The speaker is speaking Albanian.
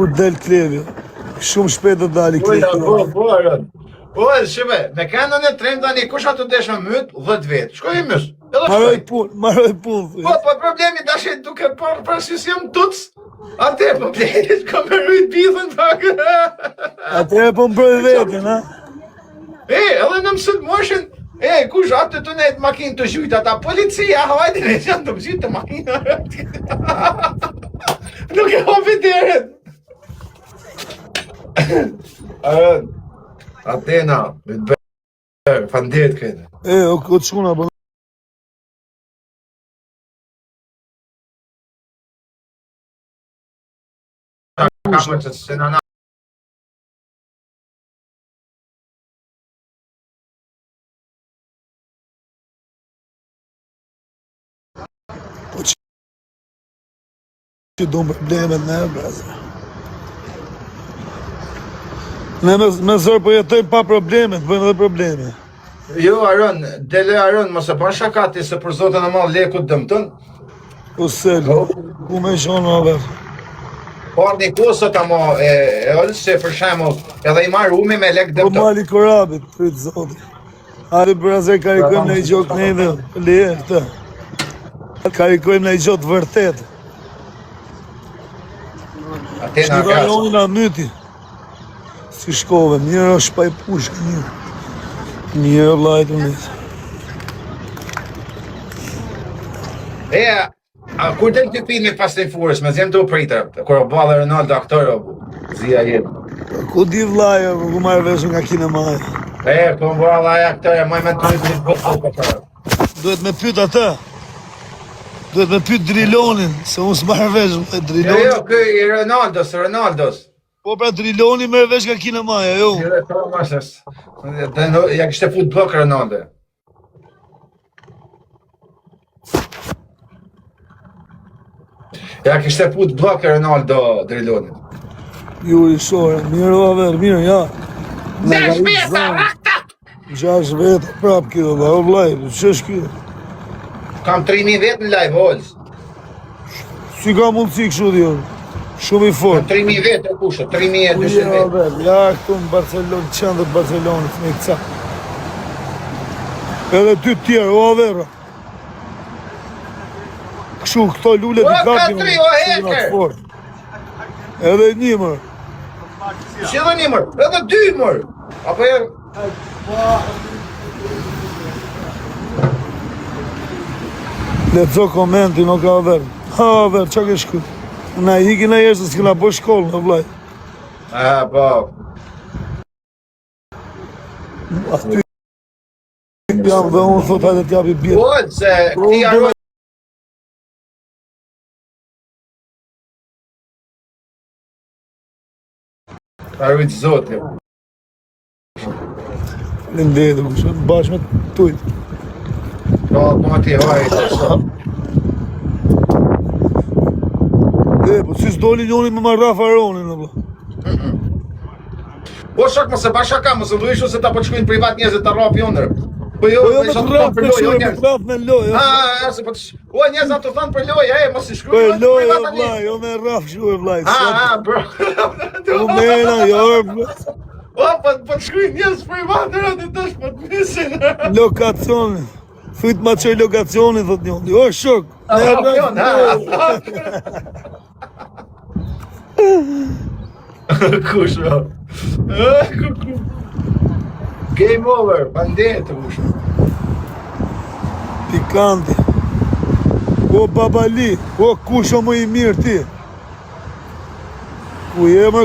Kur del klevi. Shumë shpejt do dali klevi. Po, shime, me kanën e trem tani, kush atë desha myt, 10 vetë. Shkoj i mysh. Maroj pun. Po, problemi tash duke parasysh jam tuc. Atë problemi, ka me rrit bizën pak. Atë po mbroj veten, ha? Edhe në mësët moshin, kush atë të nejtë makinë të gjujtë, ata policia, hajde në janë të mëgjit të makinë. Nuk e hopi deret. Atena, me të bërë, fandet këte. O të shkuna, bërë. Ka për që se në na. Po që do problemet në e brezë. Ne me zërë po jetojmë pa problemet, bëjmë edhe probleme. Jo, Aron, dele Aron, mos e pa shakati se për zotën e malë lekut dëmëtën. O selë, ku me shonë në verë. Por një kusët amo e ëllë se për shemë edhe i marë umi me lek Po dëmëtën. mali korabit, fritë zotë. Are brazer karikojmë në i gjokë në i dhe, leje këtë. Karikojmë në i gjotë vërtet. Atena Shkë kasë. rajonin a myti. Si shkove, mirë është pa i pushkë, mirë. Mirë lajtë në njëtë. Kur del të pinë me pas të furës, me zemë të pritër, kur o bale Ronaldo aktor, zia jetë. Ku di vlaja, ku marrë veshë nga kinemaja. Ku o bale aktor, maj me të një bëtë. Duhet me pyt atë. Duhet me pyt Drilonin, se unë s'marrë veshë nga Drilonin. Jo, këj i Ronaldos. Po pra Driloni merë vesh nga kinemaja, jo. Ja kështë e fut blok Ronaldo. Ja kështë e fut blok Ronaldo Driloni. Ju i shore, mirë o aver, mirë, ja. 6 veta, rakta! 6 veta, prap kjo, da, o vlaj, që është kjo? Kam 3000 vetë në live, Holz. Si ka mundësi kështu dhjo, shumë i fort. 3000 vetë e kushe, 3200 vetë. Ja, këtu në Barcelonë, qëndër Barcelonës, me i kësa. Edhe ty tjerë, o avera. Kështu, këto lullet i kapin. O, 4-3, o heker! Edhe një mërë. Si edhe një mërë, edhe 2 mërë. Apo e... Leco komenti, nuk ka aver. Ha, aver, qa ke shku? Na hiki na jeshtë, s'kina po shkollë, në vlaj. Po. Aty jam dhe unë thot hajde t'japi bjerë. Po, se këti arroj... Arrujtë zotë, jo. Lindedë, kushe, bashkë me tujtë. Po, ma ti hajtë. Po si s'doli njoni me marra faronin, në vla. Po shak mëse ba shaka, mëse du ishu se ta po të shkujnë privat njëzit të rap jonër. Po jo, me të rap me shurë, me rap me lojë. Se po të shkujnë, o njëzat të thanë për lojë, mëse Po shkujnë e lojë, privat o tani. vlaj, o me rap shurë, vlaj. Bro. O mena, jo, O, po të shkujnë njëzë privat, në rëndë të tash po të misin. lokacioni. Fyt ma qoj lokacioni, thot njoni. O, shok. Kush, bro. Game over, bandetë, kush. Pikanti. O, babali. O, kush o më i mirë ti. Ku je më